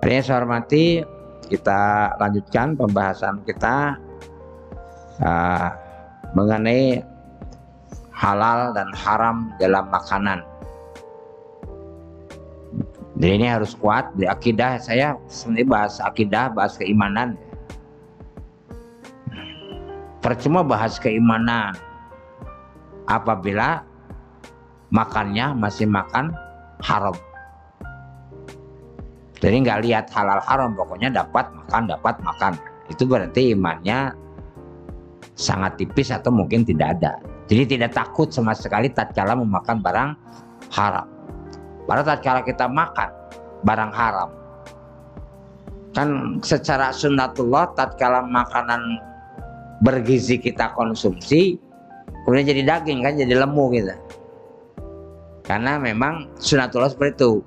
Ini saya hormati, kita lanjutkan pembahasan kita mengenai halal dan haram dalam makanan. Jadi ini harus kuat di akidah. Saya sebenarnya bahas akidah, bahas keimanan. Percuma bahas keimanan apabila makannya masih makan haram. Jadi nggak lihat halal haram, pokoknya dapat makan. Itu berarti imannya sangat tipis atau mungkin tidak ada. Jadi tidak takut sama sekali tatkala memakan barang haram. Padahal tatkala kita makan barang haram, kan secara sunnatullah tatkala makanan bergizi kita konsumsi, kemudian jadi daging kan, jadi lemu gitu. Karena memang sunnatullah seperti itu.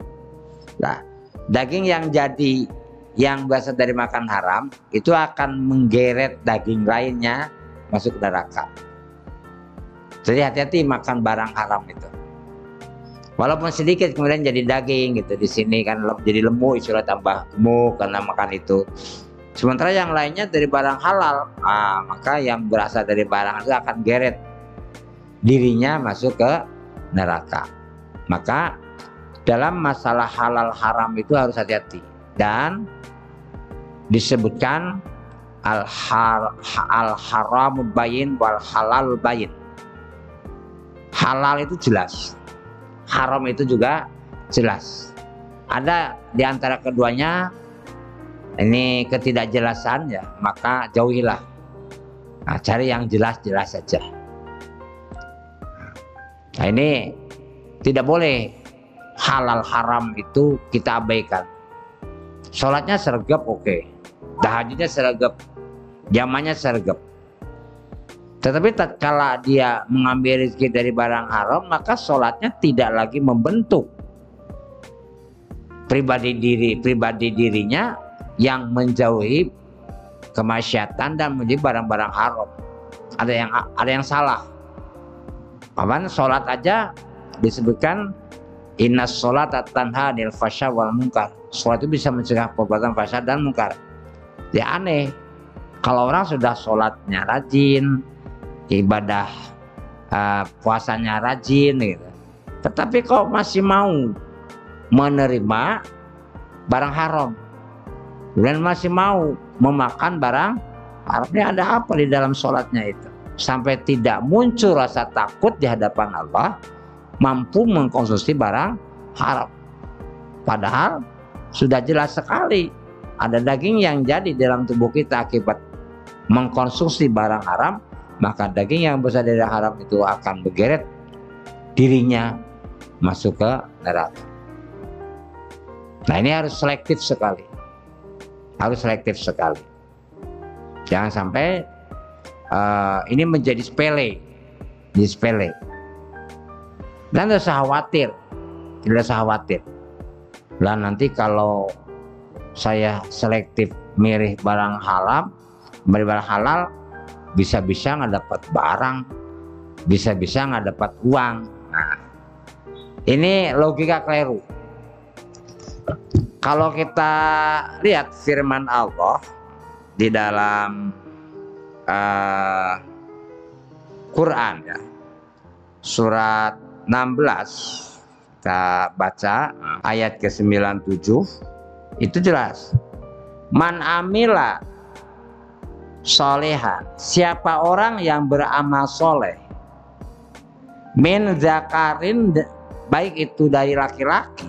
Nah, daging yang berasal dari makan haram itu akan menggeret daging lainnya masuk ke neraka. Jadi hati-hati makan barang haram itu. Walaupun sedikit kemudian jadi daging gitu, di sini kan jadi lemu, istilah tambah gemuk karena makan itu. Sementara yang lainnya dari barang halal, maka yang berasal dari barang itu akan geret dirinya masuk ke neraka. Maka dalam masalah halal haram itu harus hati-hati, dan disebutkan al-haramu bayin wal halal bayin. Halal itu jelas, haram itu juga jelas. Ada di antara keduanya ini ketidakjelasan, ya maka jauhilah. Nah, cari yang jelas-jelas saja. Nah, ini tidak boleh halal haram itu kita abaikan. Sholatnya sergap oke, tahajudnya sergap, jamannya sergap. Tetapi tatkala dia mengambil rezeki dari barang haram, maka sholatnya tidak lagi membentuk pribadi dirinya yang menjauhi kemaksiatan dan menjadi barang-barang haram. Ada yang salah. Apaan? Sholat aja disebutkan innas sholata tanha 'anil fahsya wal munkar. Sholat itu bisa mencegah perbuatan fahsya dan munkar. Ya aneh kalau orang sudah sholatnya rajin, ibadah puasanya rajin gitu, tetapi kok masih mau menerima barang haram dan masih mau memakan barang haram. Ini ada apa di dalam sholatnya itu sampai tidak muncul rasa takut di hadapan Allah, mampu mengkonsumsi barang haram? Padahal sudah jelas sekali ada daging yang jadi dalam tubuh kita akibat mengkonsumsi barang haram, maka daging yang besar dari haram itu akan menggeret dirinya masuk ke neraka. Nah, ini harus selektif sekali. Jangan sampai ini menjadi sepele. Dan tidak usah khawatir. Lah nanti kalau saya selektif milih barang halal, bisa-bisa nggak dapat barang, bisa-bisa nggak dapat uang. Nah, ini logika keliru. Kalau kita lihat firman Allah di dalam Quran, ya, surat 16, kita baca ayat ke-97, itu jelas. Man amila solehan, siapa orang yang beramal soleh, min zakarin, baik itu dari laki-laki,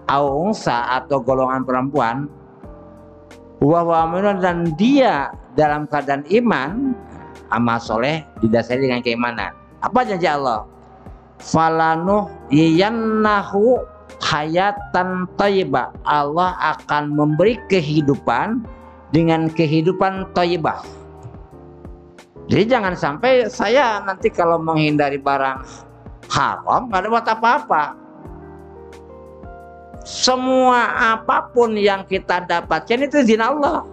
au unsa atau golongan perempuan, wa mu'minun, dan dia dalam keadaan iman. Amal soleh didasari dengan keimanan. Apa janji Allah? Falanuhyiyannahu hayatan thayyibah, Allah akan memberi kehidupan dengan kehidupan thayyibah. Jadi jangan sampai saya nanti kalau menghindari barang haram nggak dapat apa-apa. Semua apapun yang kita dapatkan itu izin Allah.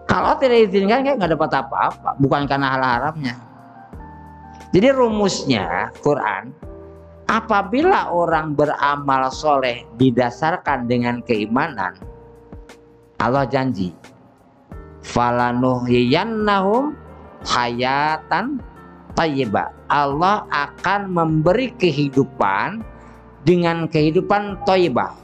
Kalau tidak izinkan nggak dapat apa-apa, bukan karena hal haramnya. Jadi rumusnya Quran, apabila orang beramal soleh didasarkan dengan keimanan, Allah janji, falanuhyiyannahum hayatan thayyibah. Allah akan memberi kehidupan dengan kehidupan thayyibah.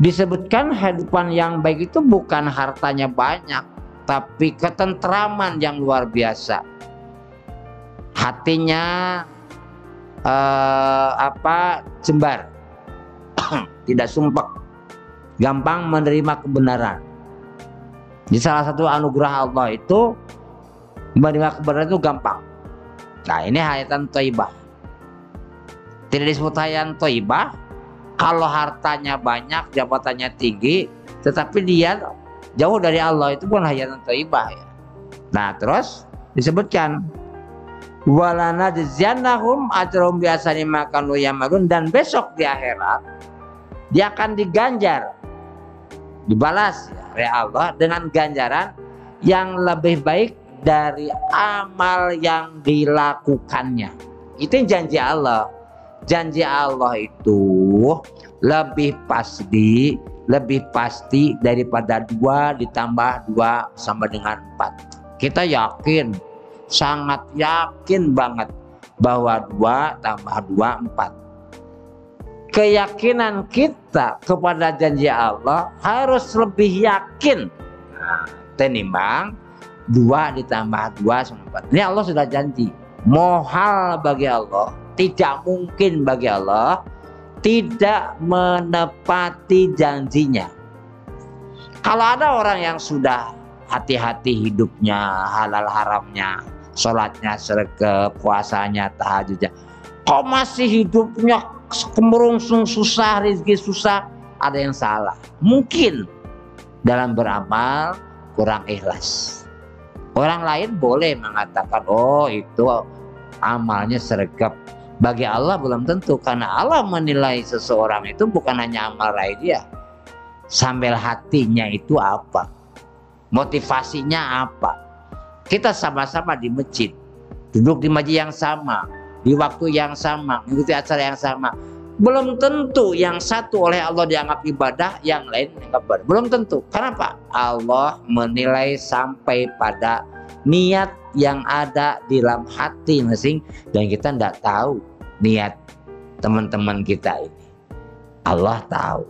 Disebutkan kehidupan yang baik itu bukan hartanya banyak, tapi ketentraman yang luar biasa. Hatinya jembar, tidak sumpek, gampang menerima kebenaran. Di salah satu anugerah Allah itu menerima kebenaran itu gampang. Nah, ini hayatan thayyibah. Tidak disebut hayatan thayyibah kalau hartanya banyak, jabatannya tinggi, tetapi dia jauh dari Allah, itu bukan hayatan thayyibah ya. Nah, terus disebutkan walanajziyannahum ajrahum bi ahsani ma kanu ya'malun, dan besok di akhirat dia akan diganjar, dibalas oleh Allah dengan ganjaran yang lebih baik dari amal yang dilakukannya. Itu janji Allah. Janji Allah itu lebih pasti daripada 2 ditambah 2 sama dengan 4. Kita yakin, sangat yakin banget bahwa 2 tambah 2 4. Keyakinan kita kepada janji Allah harus lebih yakin tenimbang 2 ditambah 2 sama 4. Ini Allah sudah janji. Mohal bagi Allah, tidak mungkin bagi Allah tidak menepati janjinya. Kalau ada orang yang sudah hati-hati hidupnya, halal haramnya, sholatnya sergap, puasanya, tahajudnya, kok masih hidupnya kemerungsung, susah, rezeki susah, ada yang salah. Mungkin dalam beramal kurang ikhlas. Orang lain boleh mengatakan, oh itu amalnya sergap. Bagi Allah belum tentu, karena Allah menilai seseorang itu bukan hanya amal raih dia, sambil hatinya itu apa, motivasinya apa. Kita sama-sama di masjid, duduk di masjid yang sama, di waktu yang sama, mengikuti acara yang sama, belum tentu yang satu oleh Allah dianggap ibadah, yang lain dianggap ibadah. Belum tentu. Kenapa? Allah menilai sampai pada niat yang ada di dalam hati masing, dan kita tidak tahu niat teman-teman kita ini. Allah tahu.